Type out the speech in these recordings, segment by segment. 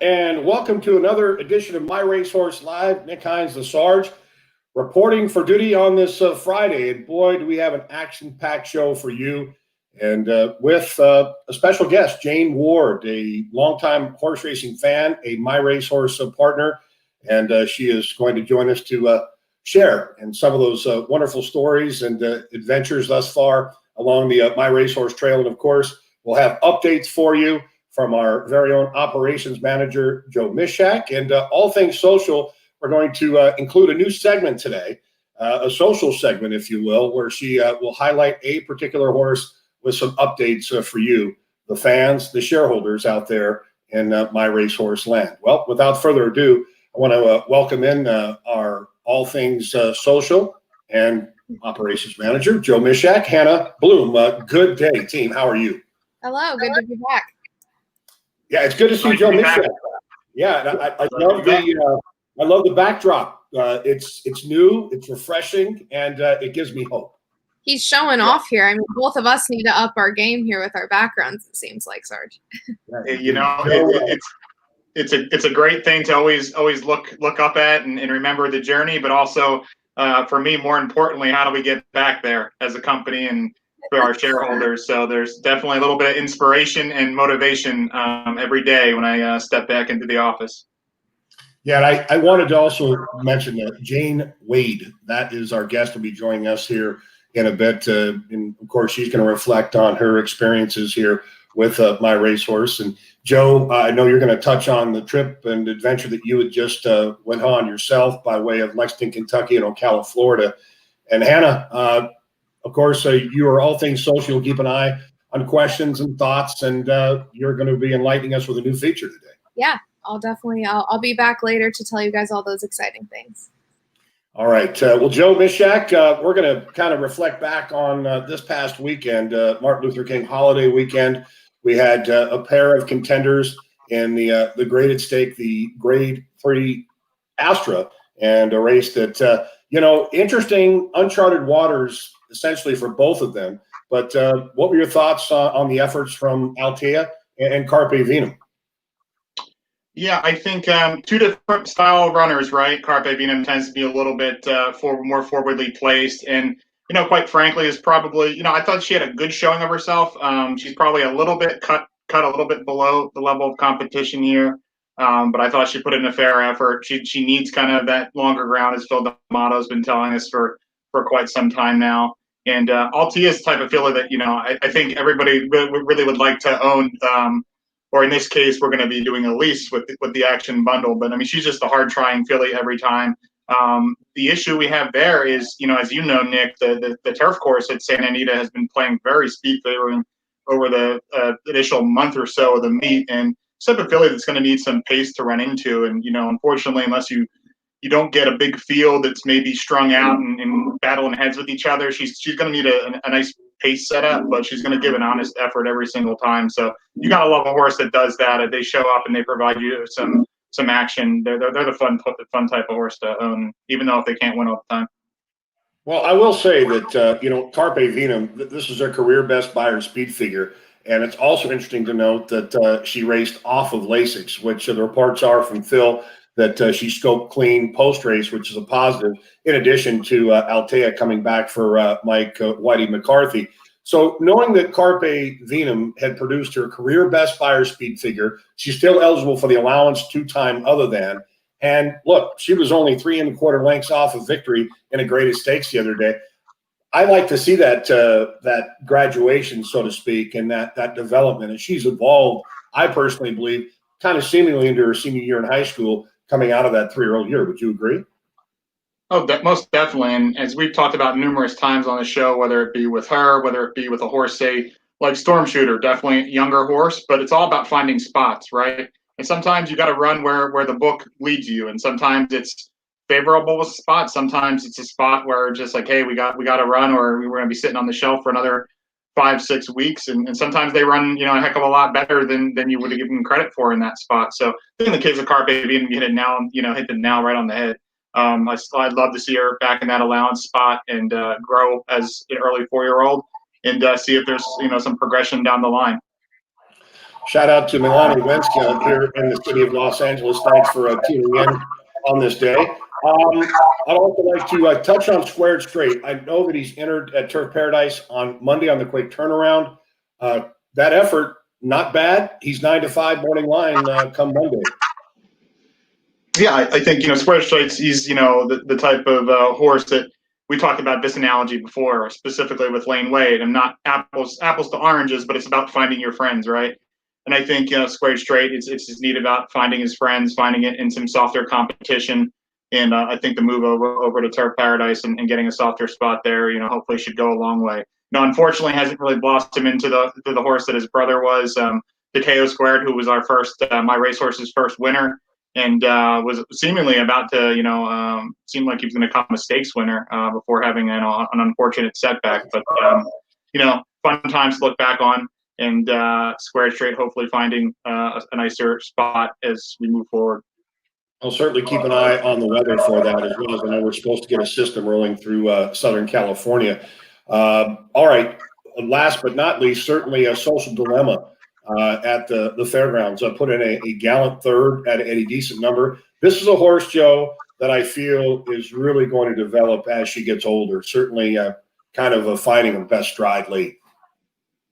and welcome to another edition of My Racehorse Live. Nick Hines, the Sarge, reporting for duty on this Friday. And boy, do we have an action-packed show for you. And with a special guest, Jane Ward, a longtime horse racing fan, a My Racehorse partner, and she is going to join us to share in some of those wonderful stories and adventures thus far along the My Racehorse Trail. And of course, we'll have updates for you from our very own operations manager, Joe Mishak. And all things social, we're going to include a new segment today, a social segment, if you will, where she will highlight a particular horse with some updates for you, the fans, the shareholders out there in My Racehorse land. Well, without further ado, I want to welcome in our all things social and operations manager, Joe Mishak. Hannah Bloom, good day, team. How are you? Hello, good to be back. Yeah, it's good to see Joe Mishak. Yeah, I love the backdrop. It's new, it's refreshing, and it gives me hope. He's showing off here. I mean, both of us need to up our game here with our backgrounds, it seems like, Sarge. You know, it's a great thing to always look up at and remember the journey, but also for me, more importantly, how do we get back there as a company and for our shareholders? So there's definitely a little bit of inspiration and motivation every day when I step back into the office. Yeah, and I wanted to also mention that Jane Wade, that is our guest, will be joining us here in a bit. And of course, she's going to reflect on her experiences here with My Racehorse. And Joe, I know you're going to touch on the trip and adventure that you had just went on yourself by way of Lexington, Kentucky and Ocala, Florida. And Hannah, of course, you are all things social. Keep an eye on questions and thoughts, and you're going to be enlightening us with a new feature today. Yeah, I'll be back later to tell you guys all those exciting things. All right. Well, Joe Mishak, we're going to kind of reflect back on this past weekend, Martin Luther King holiday weekend. We had a pair of contenders in the graded stake, the Grade 3 Astra, and a race that, interesting, uncharted waters essentially for both of them. But what were your thoughts on the efforts from Altea and Carpe Venum? Yeah, I think two different style runners, right? Carpe Venum tends to be a little bit more forwardly placed, and quite frankly, is probably I thought she had a good showing of herself. She's probably a little bit cut a little bit below the level of competition here, but I thought she put in a fair effort. She needs kind of that longer ground, as Phil D'Amato has been telling us for quite some time now. And Altea is the type of filly that I think everybody really would like to own. Or in this case, we're going to be doing a lease with the Action Bundle. But I mean, she's just a hard trying filly every time. The issue we have there is, as you know, Nick, the turf course at Santa Anita has been playing very speed favoring over the initial month or so of the meet, and it's a filly that's going to need some pace to run into. And unfortunately, unless you don't get a big field that's maybe strung out and battling heads with each other, she's going to need a nice pace setup, but she's going to give an honest effort every single time. So you got to love a horse that does that. They show up and they provide you some action. They're the fun type of horse to own, even though if they can't win all the time. Well, I will say that Carpe Venum, this is her career best by her speed figure, and it's also interesting to note that she raced off of Lasix, which the reports are from Phil that she scoped clean post race, which is a positive. In addition to Altea coming back for Mike Whitey McCarthy. So knowing that Carpe Venum had produced her career best by her speed figure, she's still eligible for the allowance 2-time other than. And look, she was only 3 1/4 lengths off of victory in a graded stakes the other day. I like to see that graduation, so to speak, and that development. And she's evolved, I personally believe, kind of seemingly into her senior year in high school, coming out of that 3-year-old year. Would you agree? Oh, most definitely. And as we've talked about numerous times on the show, whether it be with her, whether it be with a horse, say, like Storm Shooter, definitely a younger horse, but it's all about finding spots, right? And sometimes you got to run where the book leads you. And sometimes it's favorable spot. Sometimes it's a spot where just like, hey, we got to run, or we're going to be sitting on the shelf for another 5-6 weeks. And sometimes they run, a heck of a lot better than you would have given credit for in that spot. So I think in the case of Carpe Venum, you hit the nail right on the head. I'd love to see her back in that allowance spot and grow as an early 4-year-old and see if there's some progression down the line. Shout out to Milani Wenska here in the city of Los Angeles. Thanks for tuning in on this day. I'd also like to touch on Squared Straight. I know that he's entered at Turf Paradise on Monday on the quick turnaround. That effort, not bad. He's 9 to 5 morning line come Monday. Yeah, I think, Square Straight's, he's, the type of horse that we talked about this analogy before, specifically with Lane Wade, and not apples to oranges, but it's about finding your friends, right? And I think, Square Straight, it's just neat about finding his friends, finding it in some softer competition. And I think the move over to Turf Paradise and getting a softer spot there, hopefully should go a long way. Unfortunately, hasn't really blossomed into the horse that his brother was, Takeo Squared, who was our first, my racehorse's first winner, and was seemingly about to, seemed like he was going to become a stakes winner before having an unfortunate setback. But, fun times to look back on, and Squared Straight hopefully finding a nicer spot as we move forward. I'll certainly keep an eye on the weather for that, as well as I know we're supposed to get a system rolling through Southern California. All right, last but not least, certainly a Social Dilemma at the fairgrounds. I put in a gallant third at a decent number. This is a horse, Joe, that I feel is really going to develop as she gets older. Certainly kind of finding her best stride late.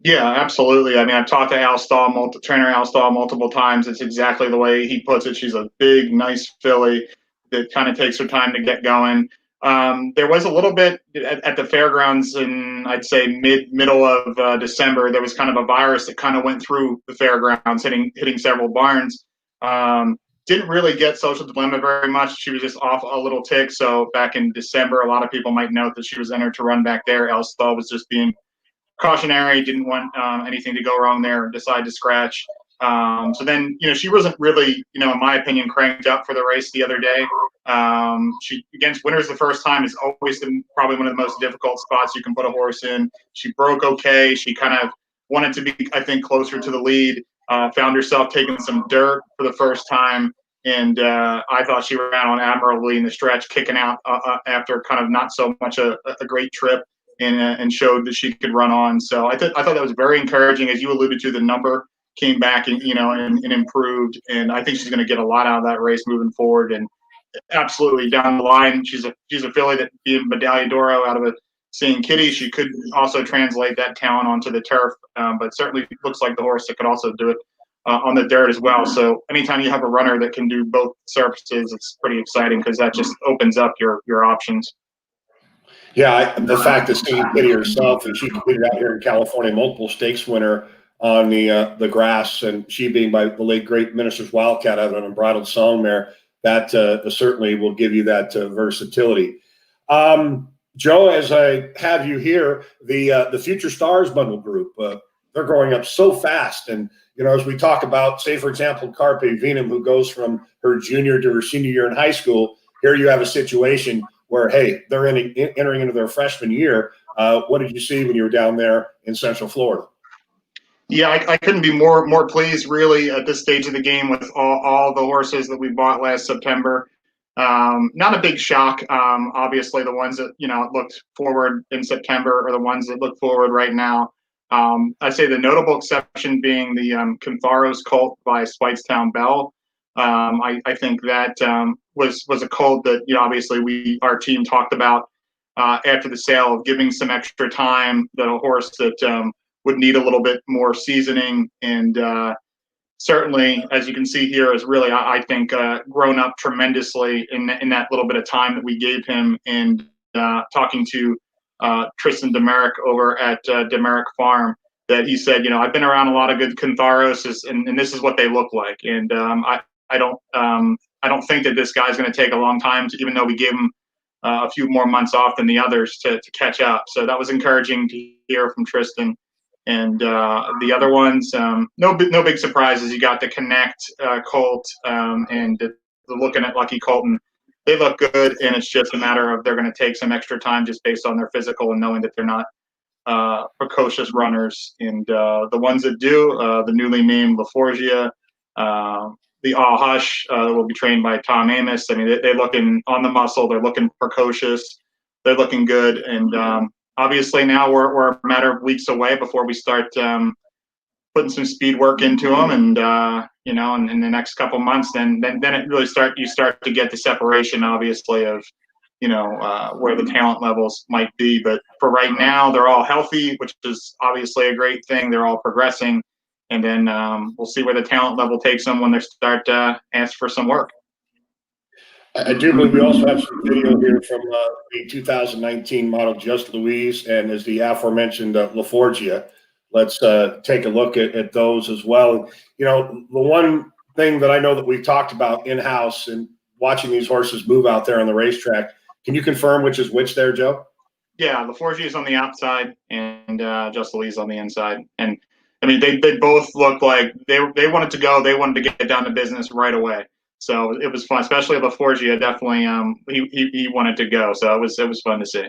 Yeah, absolutely. I mean, I've talked to trainer Al Stahl multiple times. It's exactly the way he puts it. She's a big, nice filly that kind of takes her time to get going. There was a little bit at the fairgrounds in, I'd say, middle of December. There was kind of a virus that kind of went through the fairgrounds, hitting several barns. Didn't really get Social Dilemma very much. She was just off a little tick. So back in December, a lot of people might note that she was entered to run back there. Al Stahl was just being cautionary, didn't want anything to go wrong there, decided to scratch. So then, she wasn't really, in my opinion, cranked up for the race the other day. She, against winners the first time, is always probably one of the most difficult spots you can put a horse in. She broke okay. She kind of wanted to be, I think, closer to the lead, found herself taking some dirt for the first time. And I thought she ran on admirably in the stretch, kicking out after kind of not so much a great trip. And showed that she could run on. So I thought that was very encouraging. As you alluded to, the number came back and and improved. And I think she's going to get a lot out of that race moving forward. And absolutely down the line, she's a filly that, being Medaglia d'Oro out of a Seeing Kitty, she could also translate that talent onto the turf. But certainly looks like the horse that could also do it on the dirt as well. So anytime you have a runner that can do both surfaces, it's pretty exciting because that just opens up your options. Yeah, the fact that Seeing Kitty herself, and she competed out here in California, multiple stakes winner on the grass, and she being by the late great Minister's Wildcat out of an Unbridled Song mare, that certainly will give you that versatility. Joe, as I have you here, the Future Stars Bundle group, they're growing up so fast, and as we talk about, say for example, Carpe Venum, who goes from her junior to her senior year in high school. Here you have a situation where, hey, they're entering into their freshman year. What did you see when you were down there in Central Florida? Yeah, I couldn't be more pleased, really, at this stage of the game with all the horses that we bought last September. Not a big shock. Obviously, the ones that looked forward in September are the ones that look forward right now. I'd say the notable exception being the Cantharos Colt by Speightstown Bell. I think that was a colt that obviously our team talked about after the sale, of giving some extra time, that a horse that would need a little bit more seasoning, and certainly, as you can see here, is really, I think, grown up tremendously in that little bit of time that we gave him. And talking to Tristan Demerick over at Demerick Farm, that he said, I've been around a lot of good Cantharoses, and this is what they look like. And I don't think that this guy's going to take a long time, even though we gave him a few more months off than the others to catch up. So that was encouraging to hear from Tristan. And the other ones, no big surprises. You got the Connect Colt and the Looking at Lucky Colton. They look good, and it's just a matter of they're going to take some extra time just based on their physical and knowing that they're not precocious runners. And the ones that do, the newly named LaForgia, the All Hush will be trained by Tom Amos. I mean, they're looking on the muscle. They're looking precocious. They're looking good. And obviously now we're a matter of weeks away before we start putting some speed work into them, and and in the next couple months, then it really you start to get the separation, obviously, of where the talent levels might be. But for right now, they're all healthy, which is obviously a great thing. They're all progressing, and then we'll see where the talent level takes them when they start ask for some work. I do believe we also have some video here from the 2019 model Just Louise and as the aforementioned LaForgia. Let's take a look at those as well. The one thing that I know that we've talked about in-house and watching these horses move out there on the racetrack, can you confirm which is which there, Joe? Yeah, LaForgia is on the outside and Just Louise on the inside. And I mean, they both look like they wanted to go. They wanted to get down to business right away. So it was fun, especially LaForgia. Definitely, he wanted to go. So it was fun to see.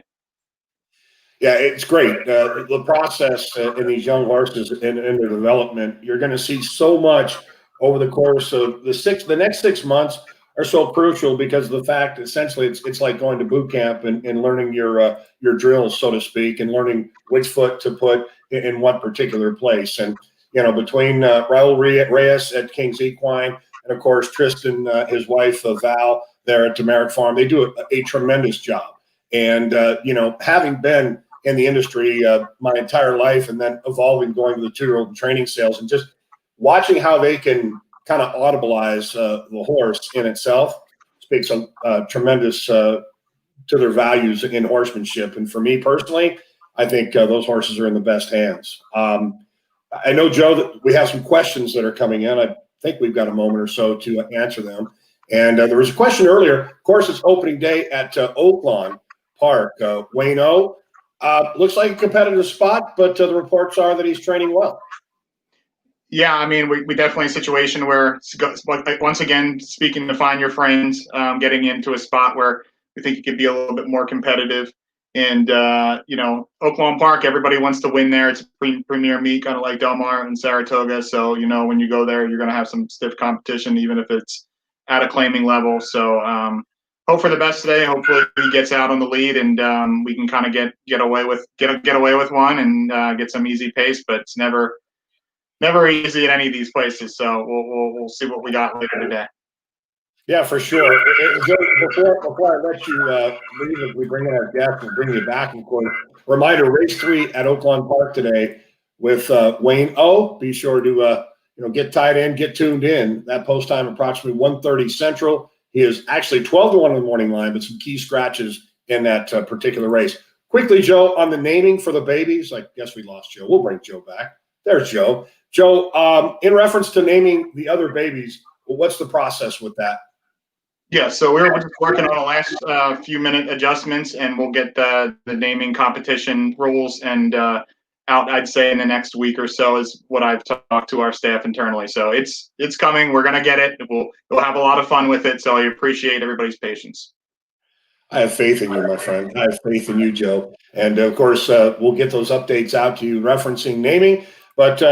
Yeah, it's great. The process in these young horses in their development, you're going to see so much over the course of the next 6 months are so crucial because of the fact essentially it's like going to boot camp and learning your drills, so to speak, and learning which foot to put in what particular place. And between Raul Reyes at King's Equine and of course Tristan, his wife Val, there at Demeric Farm, they do a tremendous job. And having been in the industry my entire life and then evolving, going to the 2-year-old training sales and just watching how they can kind of audibilize the horse in itself speaks tremendous to their values in horsemanship. And for me personally, I think those horses are in the best hands. I know, Joe, that we have some questions that are coming in. I think we've got a moment or so to answer them. And there was a question earlier. Of course, it's opening day at Oaklawn Park. Wayne O, looks like a competitive spot, but the reports are that he's training well. Yeah, I mean, we definitely a situation where, once again, speaking to find your friends, getting into a spot where we think you could be a little bit more competitive. And, Oaklawn Park, everybody wants to win there. It's a premier meet, kind of like Del Mar and Saratoga. So, when you go there, you're going to have some stiff competition, even if it's at a claiming level. So hope for the best today. Hopefully he gets out on the lead and we can kind of get away with one and get some easy pace, but it's never easy at any of these places. So we'll see what we got later today. Yeah, for sure. Joe, before I let you leave, as we bring in our guest and bring you back, of course, reminder, race 3 at Oaklawn Park today with Wayne O. Be sure to get tied in, get tuned in. That post time approximately 1:30 Central. He is actually 12-1 on the morning line, but some key scratches in that particular race. Quickly, Joe, on the naming for the babies, I guess we lost Joe. We'll bring Joe back. There's Joe. Joe, in reference to naming the other babies, what's the process with that? Yeah, so we're just working on the last few minute adjustments, and we'll get the naming competition rules and out, I'd say, in the next week or so is what I've talked to our staff internally. So it's coming. We're going to get it. We'll have a lot of fun with it. So I appreciate everybody's patience. I have faith in you, my friend. I have faith in you, Joe. And of course, we'll get those updates out to you referencing naming. But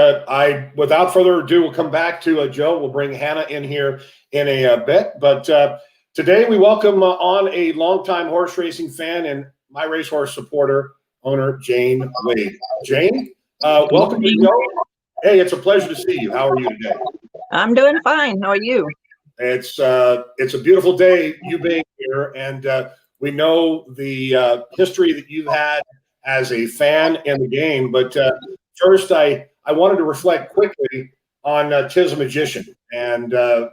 without further ado, we'll come back to Joe. We'll bring Hannah in here in a bit. But today we welcome on a longtime horse racing fan and my racehorse supporter, owner Jane Wade. Jane, welcome to the show. Hey, it's a pleasure to see you. How are you today? I'm doing fine. How are you? It's a beautiful day, you being here, and we know the history that you've had as a fan in the game. But first, I wanted to reflect quickly on Tis a Magician and the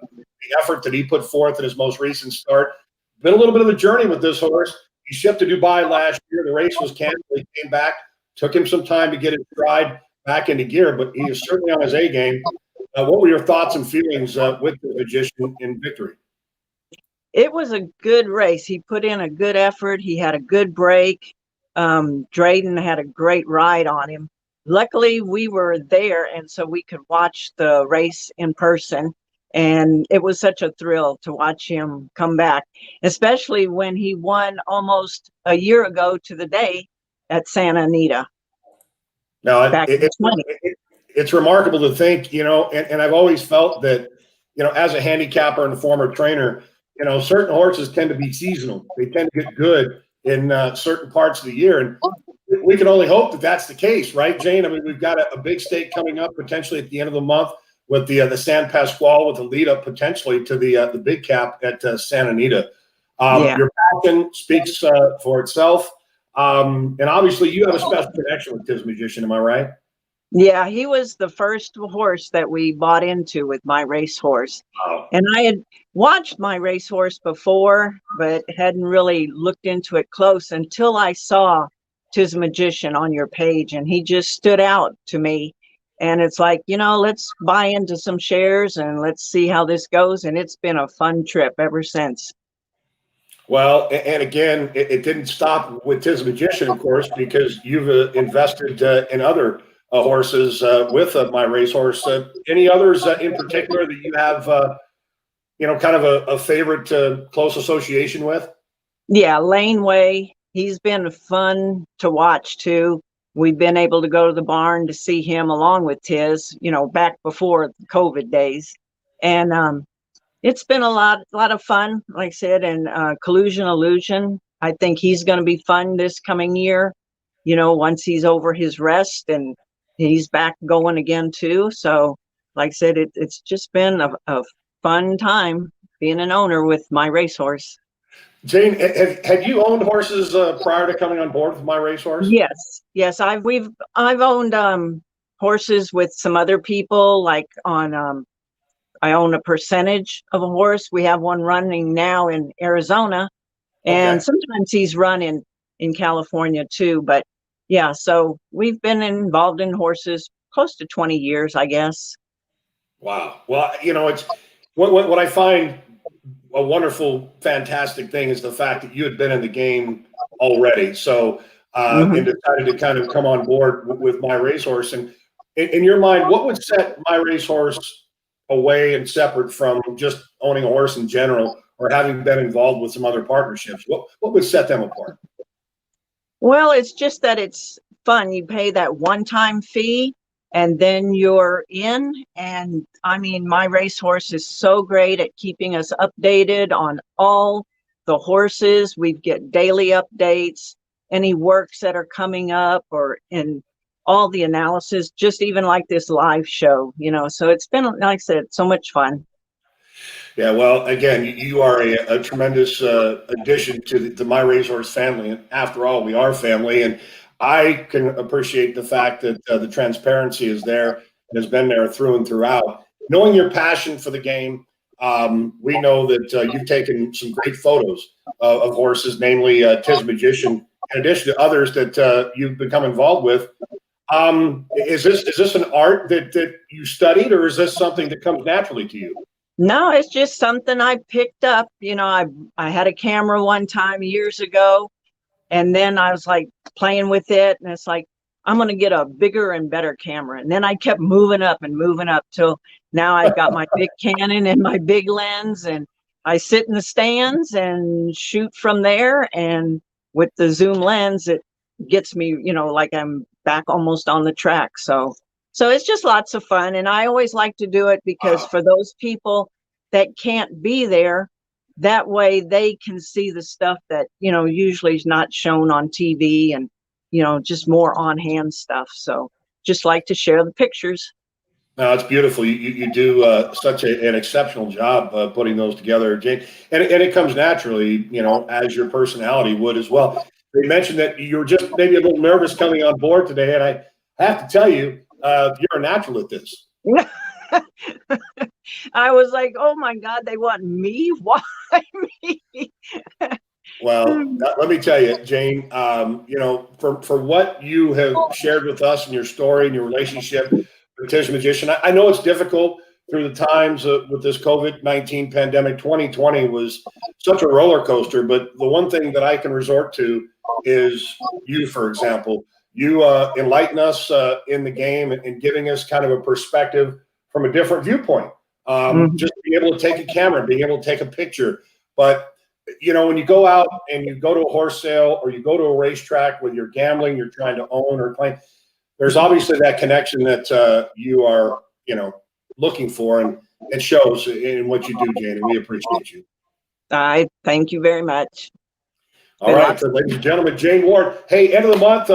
effort that he put forth in his most recent start. Been a little bit of a journey with this horse. He shipped to Dubai last year. The race was canceled. He came back. Took him some time to get his stride back into gear, but he is certainly on his A game. What were your thoughts and feelings with the Magician in victory? It was a good race. He put in a good effort. He had a good break. Drayden had a great ride on him. Luckily, we were there, and so we could watch the race in person. And it was such a thrill to watch him come back, especially when he won almost a year ago to the day at Santa Anita. Now, it's remarkable to think, and I've always felt that, as a handicapper and a former trainer, certain horses tend to be seasonal. They tend to get good in certain parts of the year. And we can only hope that that's the case, right, Jane? I mean, we've got a big stake coming up potentially at the end of the month with the San Pasqual, with the lead up potentially to the big cap at Santa Anita. Your passion speaks for itself. And obviously you have a special connection with Tiz Magician, am I right? Yeah, he was the first horse that we bought into with My Racehorse. Wow. And I had watched My Racehorse before, but hadn't really looked into it close until I saw Tiz Magician on your page, and he just stood out to me. And it's like, let's buy into some shares and let's see how this goes. And it's been a fun trip ever since. Well, and again, it didn't stop with Tiz Magician, of course, because you've invested in other horses with My Racehorse. Any others in particular that you have, kind of a favorite close association with? Yeah, Laneway. He's been fun to watch too. We've been able to go to the barn to see him along with Tiz, back before the COVID days. And it's been a lot of fun, like I said, and Collusion Illusion. I think he's going to be fun this coming year, once he's over his rest and he's back going again too. So like I said, it's just been a fun time being an owner with My Racehorse. Jane, had you owned horses prior to coming on board with My Racehorse? Yes. I've owned horses with some other people, like on I own a percentage of a horse. We have one running now in Arizona, and sometimes he's running in California too. But yeah, so we've been involved in horses close to 20 years, I guess. Wow. Well, it's what I find a wonderful, fantastic thing is the fact that you had been in the game already. So, and decided to kind of come on board with My Racehorse. And in your mind, what would set My Racehorse away and separate from just owning a horse in general, or having been involved with some other partnerships? What would set them apart? Well, it's just that it's fun. You pay that one-time fee and then you're in. And I mean, My Racehorse is so great at keeping us updated on all the horses. We get daily updates, any works that are coming up, or in all the analysis, just even like this live show, so it's been, like I said, so much fun. Yeah, well, again, you are a tremendous addition to the My Racehorse family. And after all, we are family. And I can appreciate the fact that the transparency is there and has been there through and throughout. Knowing your passion for the game, we know that you've taken some great photos of horses, namely Tiz Magician, in addition to others that you've become involved with. Is this an art that you studied, or is this something that comes naturally to you? No, it's just something I picked up. I had a camera one time years ago, and then I was like playing with it, and it's like, I'm going to get a bigger and better camera. And then I kept moving up till now I've got my big Canon and my big lens, and I sit in the stands and shoot from there. And with the zoom lens, it gets me, like I'm back almost on the track. So it's just lots of fun. And I always like to do it because for those people that can't be there, that way they can see the stuff that, usually is not shown on TV, and, just more on hand stuff. So just like to share the pictures. No, it's beautiful. You do such an exceptional job putting those together, Jane. And it comes naturally, as your personality would as well. They mentioned that you were just maybe a little nervous coming on board today, and I have to tell you, you're a natural at this. I was like, oh my God, they want me? Why me? Well, let me tell you, Jane, for what you have shared with us and your story and your relationship with Tiz Magician, I know it's difficult through the times with this COVID-19 pandemic. 2020 was such a roller coaster, but the one thing that I can resort to is you, for example. You enlighten us in the game and giving us kind of a perspective from a different viewpoint. Just being able to take a camera, being able to take a picture. But, when you go out and you go to a horse sale or you go to a racetrack, whether you're gambling, you're trying to own or play, there's obviously that connection that you are, looking for, and it shows in what you do, Jane, and we appreciate you. I thank you very much. All right, so ladies and gentlemen, Jane Ward. Hey, end of the month,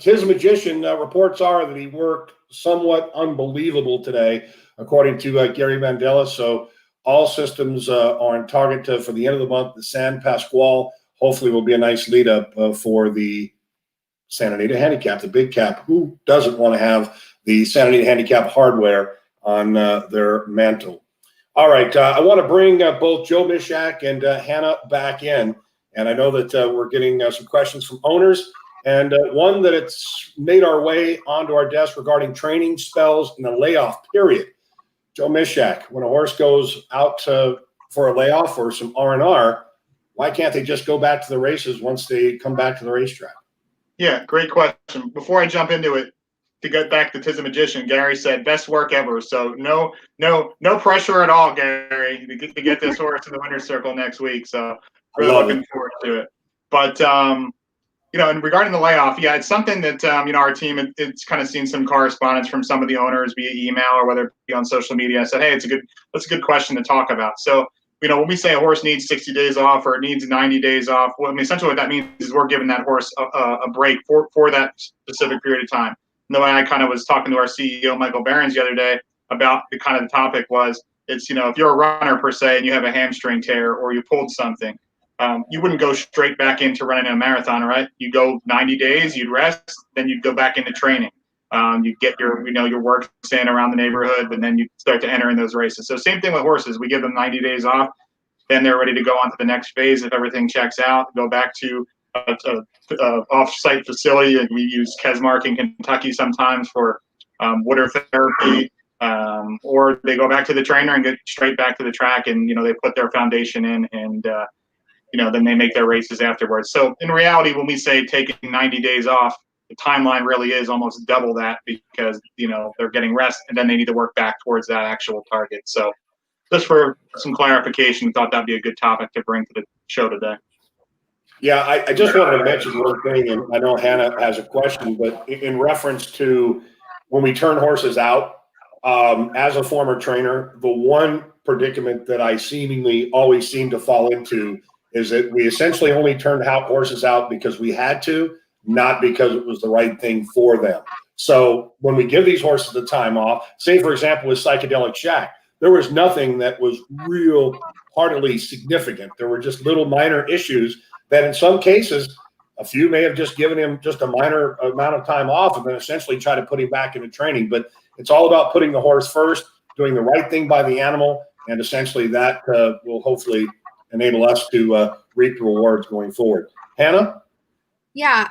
his magician reports are that he worked somewhat unbelievable today, according to Gary Mandela. So all systems are on target for the end of the month. The San Pasquale hopefully will be a nice lead up for the Santa Anita Handicap, the big cap. Who doesn't want to have the Santa Anita Handicap hardware on their mantle? All right, I want to bring both Joe Mishak and Hannah back in. And I know that we're getting some questions from owners, and one that it's made our way onto our desk regarding training spells in the layoff period. Joe Mishak, when a horse goes out for a layoff or some R&R, why can't they just go back to the races once they come back to the racetrack? Yeah, great question. Before I jump into it, to get back to Tis the Magician, Gary said best work ever. So no pressure at all, Gary, to get this horse in the winner's circle next week. So really looking forward to it. But and regarding the layoff, yeah, it's something that our team it's kind of seen some correspondence from some of the owners via email or whether it be on social media. I said, hey, that's a good question to talk about. So when we say a horse needs 60 days off or it needs 90 days off, essentially what that means is we're giving that horse a break for that specific period of time. And the way I kind of was talking to our CEO, Michael Behrens, the other day about the topic was, it's, if you're a runner per se and you have a hamstring tear or you pulled something, you wouldn't go straight back into running a marathon, right? You go 90 days, you'd rest, then you'd go back into training. You get your work in around the neighborhood, and then you start to enter in those races. So same thing with horses. We give them 90 days off, then they're ready to go on to the next phase. If everything checks out, go back to off-site facility, and we use Kesmark in Kentucky sometimes for water therapy, or they go back to the trainer and get straight back to the track, and they put their foundation in, and then they make their races afterwards. So in reality, when we say taking 90 days off, the timeline really is almost double that, because they're getting rest and then they need to work back towards that actual target. So just for some clarification, thought that'd be a good topic to bring to the show today. Yeah, I just wanted to mention one thing, and I know Hannah has a question, but in reference to when we turn horses out, as a former trainer, the one predicament that I seemingly always seem to fall into is that we essentially only turned horses out because we had to, not because it was the right thing for them. So when we give these horses the time off, say, for example, with Psychedelic Shack, there was nothing that was real heartily significant. There were just little minor issues that in some cases, a few may have just given him just a minor amount of time off and then essentially try to put him back into training. But it's all about putting the horse first, doing the right thing by the animal, and essentially that will hopefully enable us to reap the rewards going forward. Hannah? Yeah,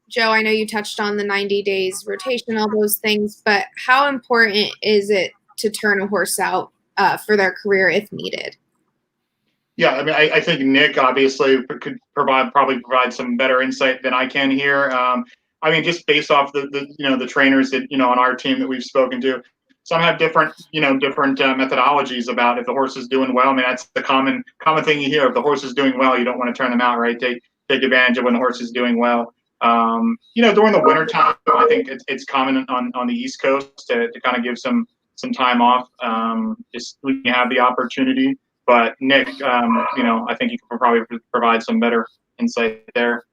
Joe, I know you touched on the 90 days rotation, all those things, but how important is it to turn a horse out for their career if needed? Yeah, I think Nick obviously could probably provide some better insight than I can here. Just based off the trainers that on our team that we've spoken to, some have different methodologies about if the horse is doing well. That's the common thing you hear. If the horse is doing well, you don't want to turn them out, right? Take advantage of when the horse is doing well. During the winter time, I think it's common on the East Coast to kind of give some time off, just when you have the opportunity. But Nick, I think you can probably provide some better insight there.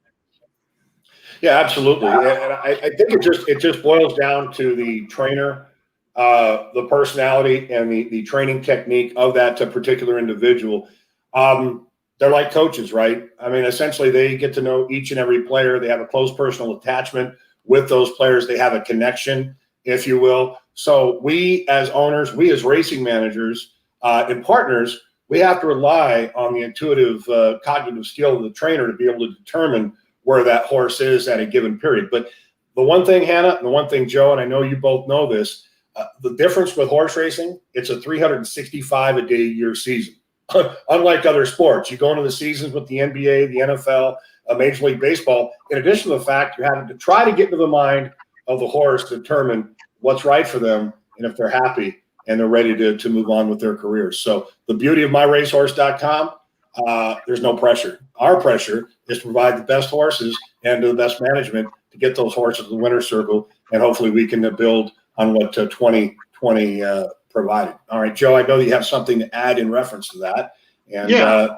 Yeah, absolutely. And I think it just boils down to the trainer, the personality, and the training technique of that particular individual. They're like coaches, right? Essentially they get to know each and every player. They have a close personal attachment with those players. They have a connection, if you will. So we as owners, we as racing managers and partners, we have to rely on the intuitive cognitive skill of the trainer to be able to determine where that horse is at a given period. But the one thing, Hannah, and the one thing, Joe, and I know you both know this, the difference with horse racing, it's a 365-a-day-a-year season. Unlike other sports, you go into the seasons with the NBA, the NFL, Major League Baseball. In addition to the fact you're having to try to get into the mind of the horse to determine what's right for them and if they're happy and they're ready to move on with their careers. So the beauty of myracehorse.com, there's no pressure. Our pressure is to provide the best horses and the best management to get those horses to the winner's circle, and hopefully we can build on what 2020 provided. All right, Joe, I know you have something to add in reference to that, And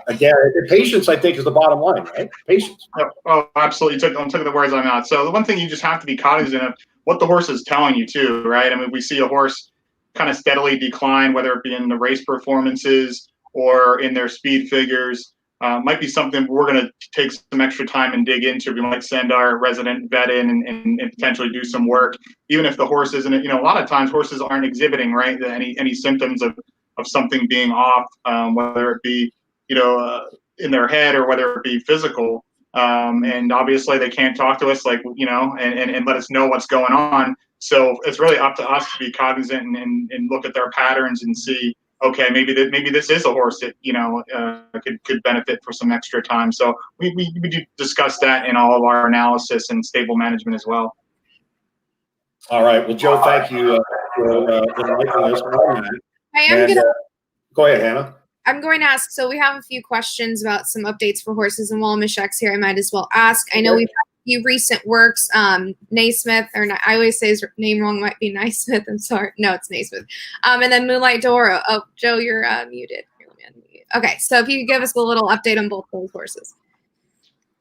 again, patience, I think, is the bottom line, right? Patience. Oh, absolutely. I'm taking the words I'm out. So the one thing you just have to be cognizant of what the horse is telling you too, right? I mean, we see a horse kind of steadily decline, whether it be in the race performances or in their speed figures. Might be something we're going to take some extra time and dig into. We might send our resident vet in and potentially do some work, even if the horse isn't. A lot of times horses aren't exhibiting, right, any symptoms of something being off, whether it be in their head or whether it be physical. And obviously they can't talk to us and let us know what's going on. So it's really up to us to be cognizant and look at their patterns and see, okay, maybe this is a horse that could benefit for some extra time. So we do discuss that in all of our analysis and stable management as well. All right. Well, Joe, thank you for enlightening us on that. Go ahead, Hannah. I'm going to ask, so we have a few questions about some updates for horses, and while Mishak's here, I might as well ask. I know we've had a few recent works, Naismith, I always say his name wrong, might be Naismith, I'm sorry. No, it's Naismith. And then Moonlight Doro. Oh, Joe, you're muted. Okay, so if you could give us a little update on both those horses.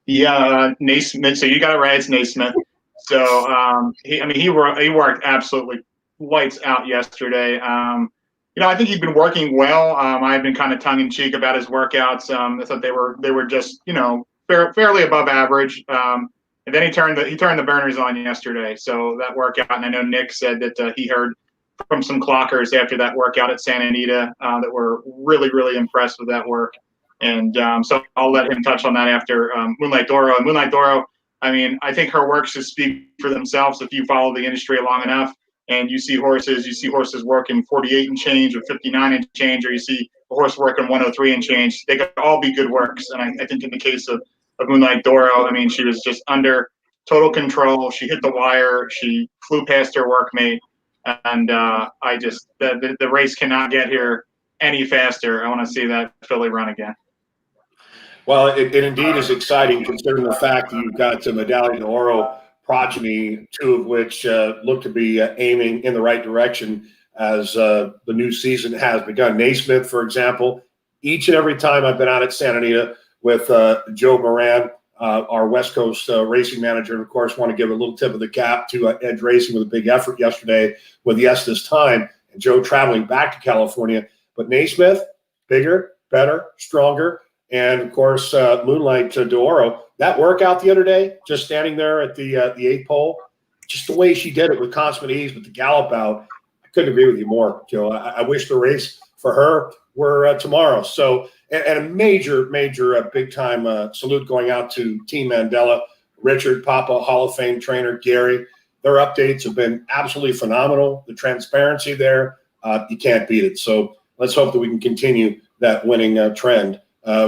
Yeah, Naismith, so you got it right, it's Naismith. So, he worked absolutely lights out yesterday. I think he'd been working well. I've been kind of tongue in cheek about his workouts. I thought they were just fairly above average. And then he turned the burners on yesterday. So that workout, and I know Nick said that he heard from some clockers after that workout at Santa Anita that were really, really impressed with that work. And so I'll let him touch on that after Moonlight Doro. And Moonlight Doro, I think her work should speak for themselves if you follow the industry long enough. And you see horses working 48 and change or 59 and change, or you see a horse working 103 and change. They could all be good works. And I think in the case of Moonlight Doro, she was just under total control. She hit the wire. She flew past her workmate. And the race cannot get here any faster. I want to see that filly run again. Well, it indeed is exciting considering the fact that you've got Medaglia d'Oro progeny, two of which look to be aiming in the right direction as the new season has begun. Naismith, for example, each and every time I've been out at Santa Anita with Joe Moran, our West Coast racing manager, and of course want to give a little tip of the cap to Edge Racing with a big effort yesterday with Yes This Time, and Joe traveling back to California. But Naismith, bigger, better, stronger, and of course Moonlight d'Oro. That workout the other day, just standing there at the 8th pole, just the way she did it with consummate ease with the gallop out, I couldn't agree with you more, Joe. I wish the race for her were tomorrow. So, and a major big time salute going out to Team Mandela, Richard, Papa, Hall of Fame trainer, Gary. Their updates have been absolutely phenomenal. The transparency there, you can't beat it. So let's hope that we can continue that winning trend.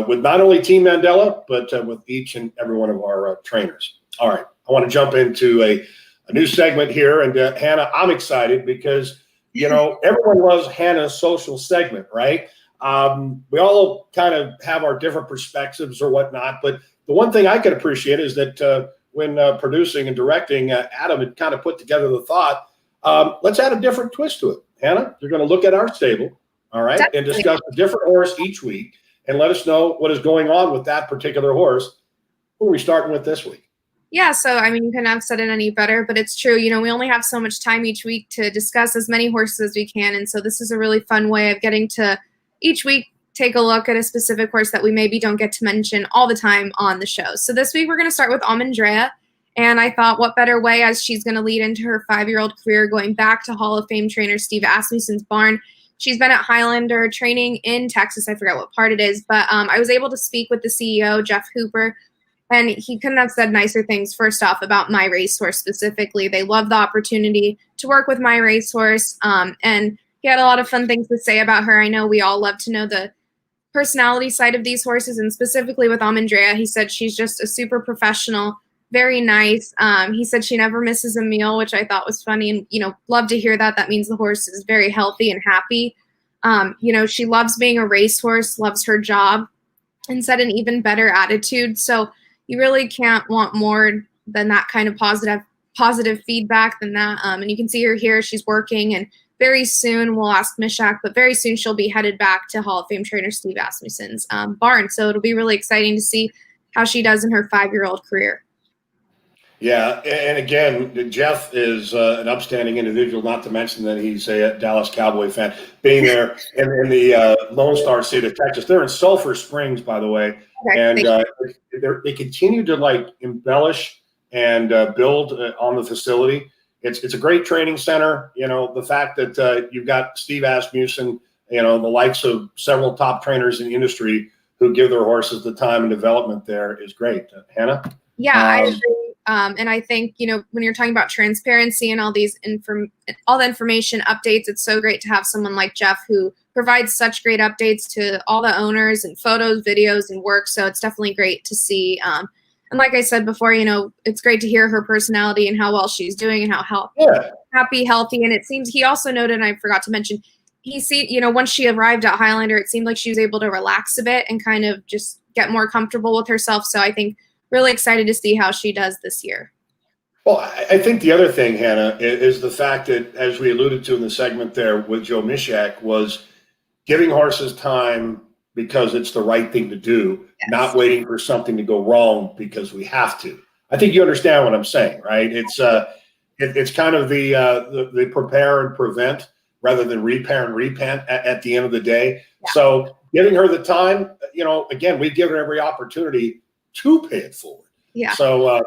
With not only Team Mandela, but with each and every one of our trainers. All right, I want to jump into a new segment here. And Hannah, I'm excited because, everyone loves Hannah's social segment, right? We all kind of have our different perspectives or whatnot. But the one thing I could appreciate is that when producing and directing, Adam had kind of put together the thought, let's add a different twist to it. Hannah, you're going to look at our stable, all right, and discuss a different horse each week. And let us know what is going on with that particular horse. Who are we starting with this week? Yeah, so, you couldn't have said it any better, but it's true. We only have so much time each week to discuss as many horses as we can. And so this is a really fun way of getting to each week take a look at a specific horse that we maybe don't get to mention all the time on the show. So this week we're going to start with Almondrea. And I thought, what better way as she's going to lead into her 5-year-old career going back to Hall of Fame trainer Steve Asmussen's barn. She's been at Highlander training in Texas. I forget what part it is, but I was able to speak with the CEO, Jeff Hooper, and he couldn't have said nicer things, first off, about My Racehorse specifically. They love the opportunity to work with My Racehorse, and he had a lot of fun things to say about her. I know we all love to know the personality side of these horses, and specifically with Almondrea, he said she's just a super professional, very nice. He said she never misses a meal, which I thought was funny, and love to hear that. That means the horse is very healthy and happy. She loves being a racehorse, loves her job, and said an even better attitude. So you really can't want more than that kind of positive feedback than that. And you can see her here. She's working and very soon, we'll ask Mishak, but very soon she'll be headed back to Hall of Fame trainer Steve Asmussen's barn. So it'll be really exciting to see how she does in her 5-year-old career. Yeah, and again, Jeff is an upstanding individual, not to mention that he's a Dallas Cowboy fan. Being there in the Lone Star State of Texas, they're in Sulphur Springs, by the way, Okay, and they continue to like embellish and build on the facility. It's a great training center. You know, the fact that you've got Steve Asmussen, you know, the likes of several top trainers in the industry who give their horses the time and development there is great. Hannah? Yeah, I agree. And I think, you know, when you're talking about transparency and all these all the information updates, it's so great to have someone like Jeff who provides such great updates to all the owners and photos, videos, and work. So it's definitely great to see. And like I said before, you know, it's great to hear her personality and how well she's doing and how happy, healthy. And it seems he also noted, and I forgot to mention, you know, once she arrived at Highlander, it seemed like she was able to relax a bit and kind of just get more comfortable with herself. So I think really excited to see how she does this year. Well, I think the other thing, Hannah, is the fact that, as we alluded to in the segment there with Joe Mishak, was giving horses time because it's the right thing to do, not waiting for something to go wrong because we have to. I think you understand what I'm saying, right? It's kind of the prepare and prevent rather than repair and repent at the end of the day. Yeah. So giving her the time, you know, again, we've given her every opportunity to pay it forward. Yeah. So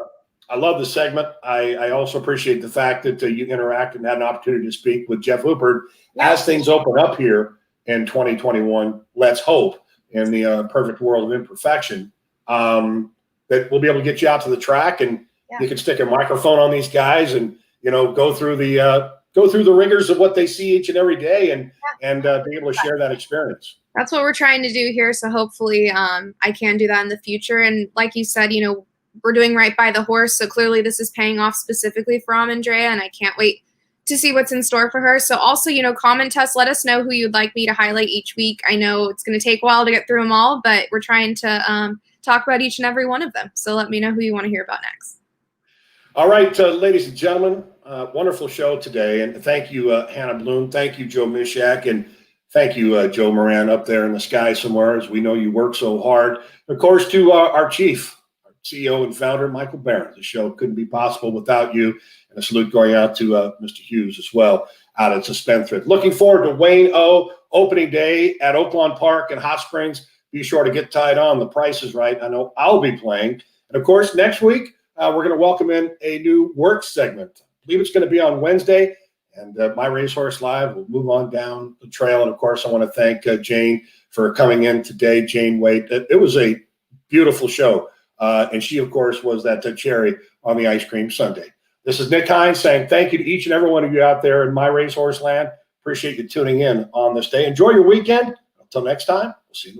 I love the segment. I also appreciate the fact that you interacted and had an opportunity to speak with Jeff Luppard as things open up here in 2021. Let's hope, in the perfect world of imperfection, that we'll be able to get you out to the track and you can stick a microphone on these guys and, you know, go through the rigors of what they see each and every day and be able to share that experience. That's what we're trying to do here. So hopefully I can do that in the future. And like you said, you know, we're doing right by the horse. So clearly this is paying off specifically for Amandrea, and I can't wait to see what's in store for her. So also, you know, comment us, let us know who you'd like me to highlight each week. I know it's going to take a while to get through them all, but we're trying to talk about each and every one of them. So let me know who you want to hear about next. All right, ladies and gentlemen, wonderful show today. And thank you, Hannah Bloom. Thank you, Joe Mishak. And thank you, Joe Moran, up there in the sky somewhere, as we know you work so hard. Of course, to our chief, our CEO and founder, Michael Barron. The show couldn't be possible without you. And a salute going out to Mr. Hughes as well, out at Spendthrift. Looking forward to Wayne O. opening day at Oaklawn Park in Hot Springs. Be sure to get tied on. The price is right. I know I'll be playing. And, of course, next week, we're going to welcome in a new work segment. I believe it's going to be on Wednesday. And My Racehorse Live will move on down the trail. And, of course, I want to thank Jane for coming in today, Jane Waite. It was a beautiful show. And she, of course, was that cherry on the ice cream sundae. This is Nick Hines saying thank you to each and every one of you out there in My Racehorse Land. Appreciate you tuning in on this day. Enjoy your weekend. Until next time, we'll see you.